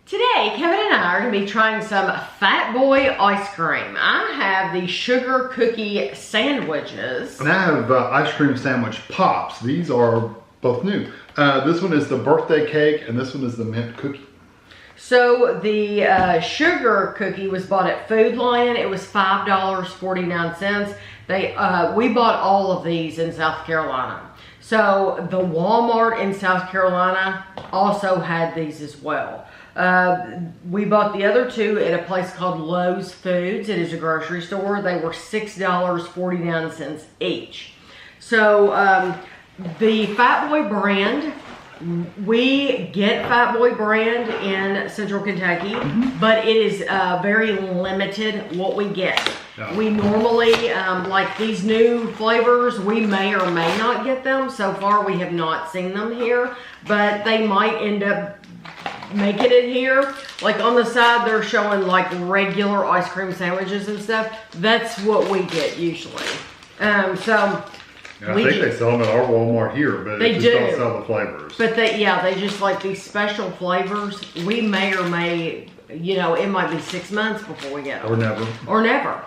Today, Kevin and I are going to be trying some FatBoy Ice Cream. I have the sugar cookie sandwiches. And I have ice cream sandwich pops. These are both new. This one is the birthday cake and this one is the mint cookie. So the sugar cookie was bought at Food Lion. It was $5.49. We bought all of these in South Carolina. So the Walmart in South Carolina also had these as well. We bought the other two at a place called Lowe's Foods. It is a grocery store. They were $6.49 each. So the FatBoy brand, we get FatBoy brand in Central Kentucky, but it is very limited what we get. Yeah. We normally, like these new flavors, we may or may not get them. So far we have not seen them here, but they might end up making it here. Like on the side they're showing like regular ice cream sandwiches and stuff. That's what we get usually. Yeah, I think they sell them at our Walmart here, but they just don't sell the flavors. But they just like these special flavors. We may or may, you know, it might be 6 months before we get them. Or never. Or never.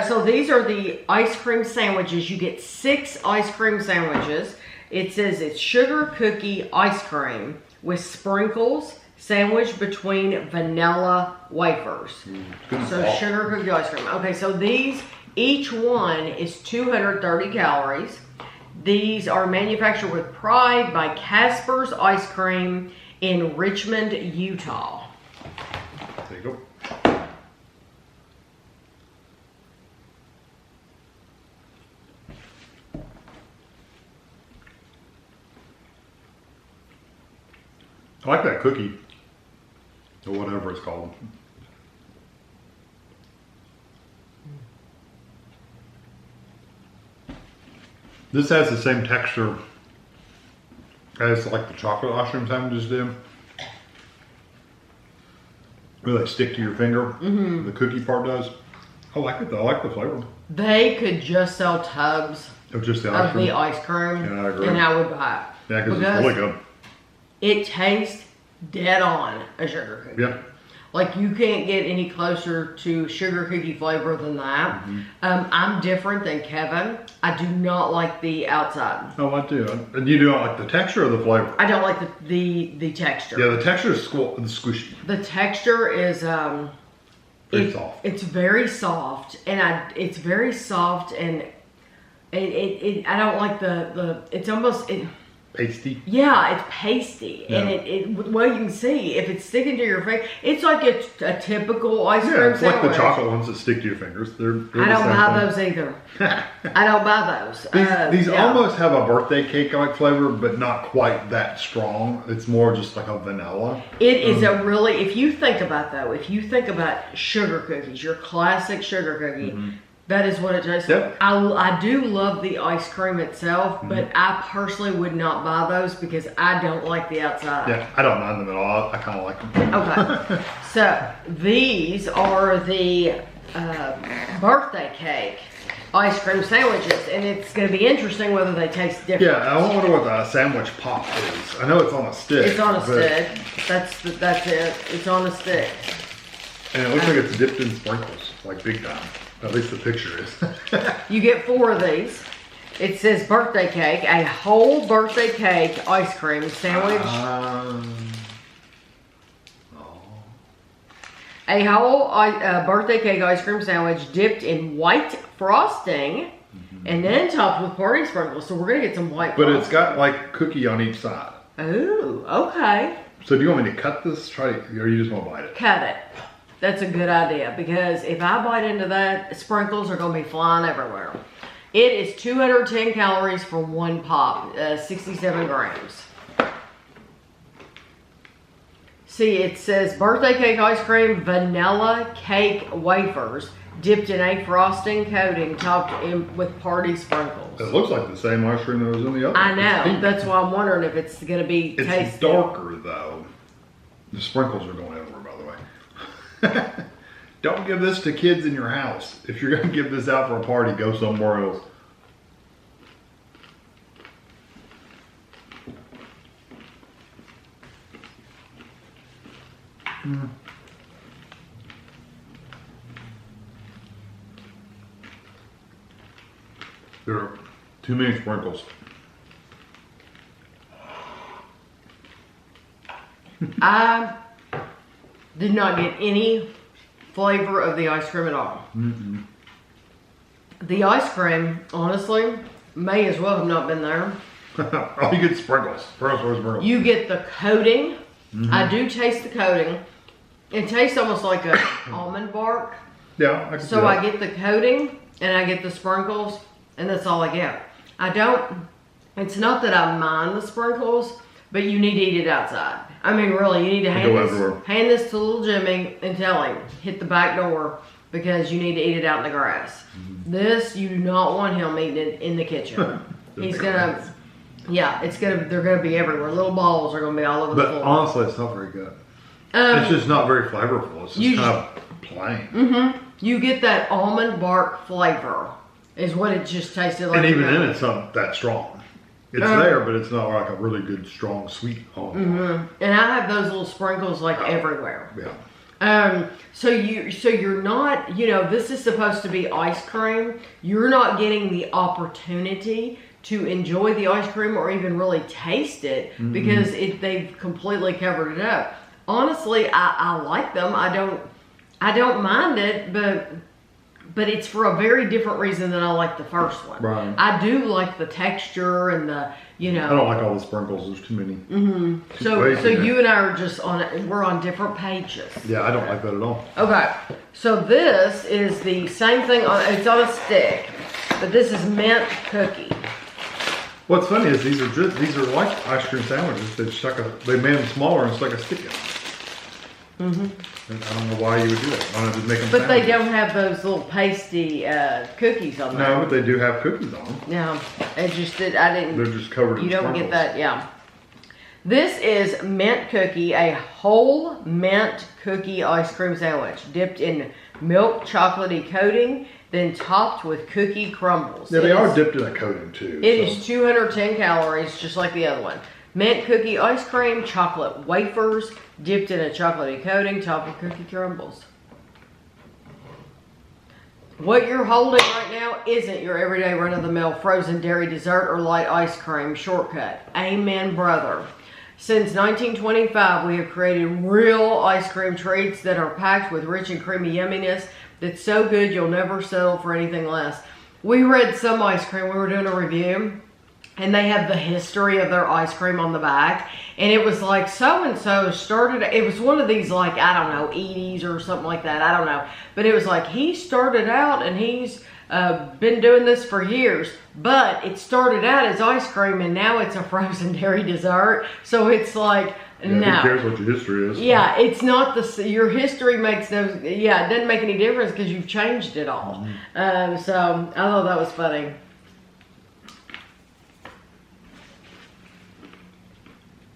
So these are the ice cream sandwiches. You get 6 ice cream sandwiches. It says it's sugar cookie ice cream with sprinkles sandwiched between vanilla wafers. So sugar cookie ice cream. Okay, so these, each one is 230 calories. These are manufactured with pride by Casper's Ice Cream in Richmond, Utah. There you go. I like that cookie, or whatever it's called. This has the same texture as like the chocolate ice cream sandwiches do. Really stick to your finger. The cookie part does. I like it though. I like the flavor. They could just sell tubs of the ice cream. Yeah, I agree. And I would buy it. Yeah, because it's really good. It tastes dead on a sugar cookie. Yeah. Like you can't get any closer to sugar cookie flavor than that. I'm different than Kevin. I do not like the outside. Oh, I do. And you don't like the texture or the flavor? I don't like the texture. Yeah, the texture is squishy. The texture is very soft. It's very soft, and it's very soft, and I don't like it's almost pasty. Yeah, it's pasty, yeah. And well, you can see if it's sticking to your face, it's like a typical ice cream sandwich. Like the chocolate ones that stick to your fingers. I don't buy those either. I don't buy those. These almost have a birthday cake-like flavor, but not quite that strong. It's more just like a vanilla. It is a really, if you think about sugar cookies, your classic sugar cookie. That is what it tastes like. I do love the ice cream itself, but I personally would not buy those because I don't like the outside. Yeah, I don't mind them at all. I kind of like them. Okay, so these are the birthday cake ice cream sandwiches, and it's going to be interesting whether they taste different. Yeah, I wonder what the sandwich pop is. I know it's on a stick. It's on a stick. That's it. It's on a stick. And it looks like it's dipped in sprinkles, like big time. At least the picture is. You get 4 of these. It says birthday cake, a whole birthday cake ice cream sandwich. A whole birthday cake ice cream sandwich dipped in white frosting and then topped with party sprinkles. So we're going to get some white frosting. It's got like cookie on each side. Ooh, okay. So do you want me to cut this? Or you just want to bite it? Cut it. That's a good idea because if I bite into that, sprinkles are going to be flying everywhere. It is 210 calories for 1 pop, 67 grams. See, it says birthday cake ice cream, vanilla cake wafers, dipped in a frosting coating, topped with party sprinkles. It looks like the same ice cream that was in the other. I know. That's why I'm wondering if it's going to be tasty. It's darker though. The sprinkles are going everywhere, by the way. Don't give this to kids in your house. If you're going to give this out for a party, go somewhere else. Mm. There are too many sprinkles. I did not get any flavor of the ice cream at all. Mm-mm. The ice cream, honestly, may as well have not been there. Oh, you get sprinkles. Sprinkles. You get the coating. Mm-hmm. I do taste the coating. It tastes almost like a almond bark. Yeah, I can see So that. I get the coating and I get the sprinkles, and that's all I get. I don't, it's not that I mind the sprinkles, but you need to eat it outside. I mean, really, you need to hand this to little Jimmy and tell him, hit the back door, because you need to eat it out in the grass. Mm-hmm. This, you do not want him eating it in the kitchen. He's gonna, yeah, they're gonna be everywhere. Little balls are gonna be all over the floor. But honestly, it's not very good. It's just not very flavorful. It's just kind of plain. Mm-hmm. You get that almond bark flavor, is what it just tasted like. And even then, it's not that strong. It's there, but it's not like a really good, strong, sweet almond. Mm-hmm. And I have those little sprinkles like everywhere. Yeah. So you're not, you know, this is supposed to be ice cream. You're not getting the opportunity to enjoy the ice cream or even really taste it because they've completely covered it up. Honestly, I like them. I don't mind it, but it's for a very different reason than I like the first one. Right. I do like the texture and the, you know. I don't like all the sprinkles. There's too many. Mm-hmm. So you and I are just we're on different pages. Yeah, I don't like that at all. Okay, so this is the same thing. It's on a stick, but this is mint cookie. What's funny is these are like ice cream sandwiches. They made them smaller and stuck a stick in them. Mm-hmm. And I don't know why you would do that. Why not just make them But sandwiches? they don't have those little pasty cookies on them. No, but they do have cookies on them. No, it just did. I didn't. They're just covered in You don't sprinkles. get that, yeah. This is mint cookie, a whole mint cookie ice cream sandwich dipped in milk chocolatey coating, then topped with cookie crumbles. Yeah, they are dipped in a coating too. It is 210 calories, just like the other one. Mint cookie ice cream, chocolate wafers, dipped in a chocolatey coating, topped with cookie crumbles. What you're holding right now isn't your everyday run-of-the-mill frozen dairy dessert or light ice cream shortcut. Amen, brother. Since 1925, we have created real ice cream treats that are packed with rich and creamy yumminess that's so good you'll never settle for anything less. We read some ice cream, we were doing a review, and they have the history of their ice cream on the back. And it was like so-and-so started, it was one of these like, I don't know, Edie's or something like that, I don't know. But it was like, he started out and he's been doing this for years. But it started out as ice cream and now it's a frozen dairy dessert. So it's like, no. Who cares what your history is? Yeah, it's not your history makes no, yeah, it doesn't make any difference because you've changed it all. So I thought that was funny.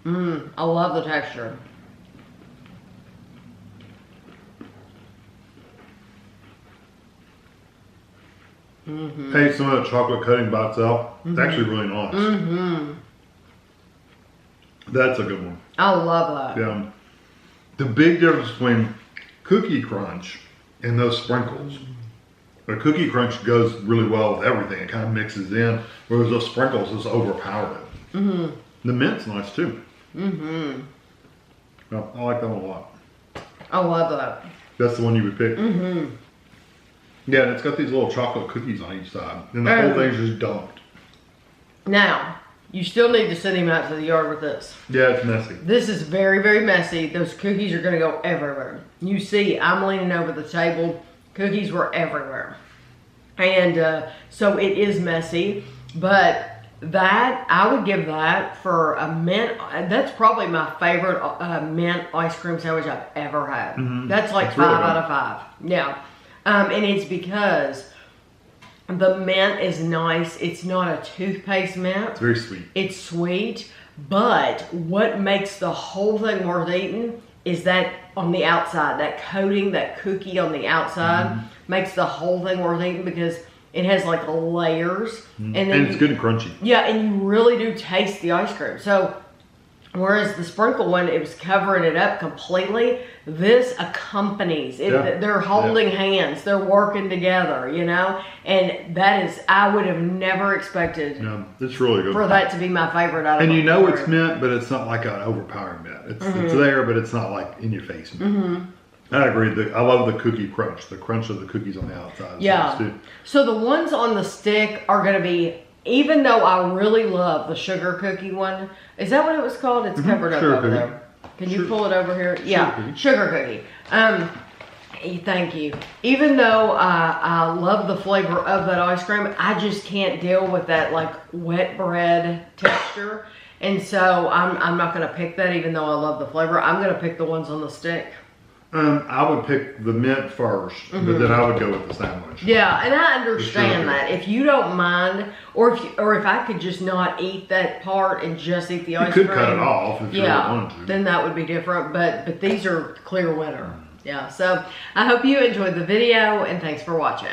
I love the texture. Hey, some of the chocolate coating by itself. It's actually really nice. That's a good one. I love that. Yeah. The big difference between Cookie Crunch and those sprinkles. The Cookie Crunch goes really well with everything. It kind of mixes in, whereas those sprinkles just overpower it. The mint's nice too. Yeah, I like that one a lot. I love that. That's the one you would pick. Yeah, and it's got these little chocolate cookies on each side, and the whole thing's just dumped. Now, you still need to send him out to the yard with this. Yeah, it's messy. This is very, very messy. Those cookies are going to go everywhere. You see, I'm leaning over the table. Cookies were everywhere. And so it is messy, but that, I would give that for a mint, that's probably my favorite mint ice cream sandwich I've ever had. That's like 5 out of 5. Yeah. And it's because the mint is nice. It's not a toothpaste mint. It's very sweet. It's sweet, but what makes the whole thing worth eating is that on the outside, that coating, that cookie on the outside makes the whole thing worth eating because it has like layers. And then it's good and crunchy. Yeah, and you really do taste the ice cream. So Whereas the sprinkle one, it was covering it up completely. This accompanies it. Yeah. They're holding hands. They're working together, you know? And that is, I would have never expected Yeah, it's really good. for that to be my favorite out of And you know Florida. it's mint, but it's not like an overpowering mint. It's there, but it's not like in your face mint. I agree. I love the cookie crunch. The crunch of the cookies on the outside. Yeah. Too. So the ones on the stick are going to be, even though I really love the sugar cookie one, is that what it was called? It's covered up Sugar over cookie. there. Can you pull it over here? Yeah, cookie. sugar cookie. Thank you. Even though I love the flavor of that ice cream, I just can't deal with that like wet bread texture. And so I'm not going to pick that, even though I love the flavor. I'm going to pick the ones on the stick. I would pick the mint first, but then I would go with the sandwich. Yeah, and I understand Sure. that. If you don't mind, or if I could just not eat that part and just eat the You ice could cream. cut it off if you really wanted to. Then that would be different. But these are clear winner. Yeah, so I hope you enjoyed the video, and thanks for watching.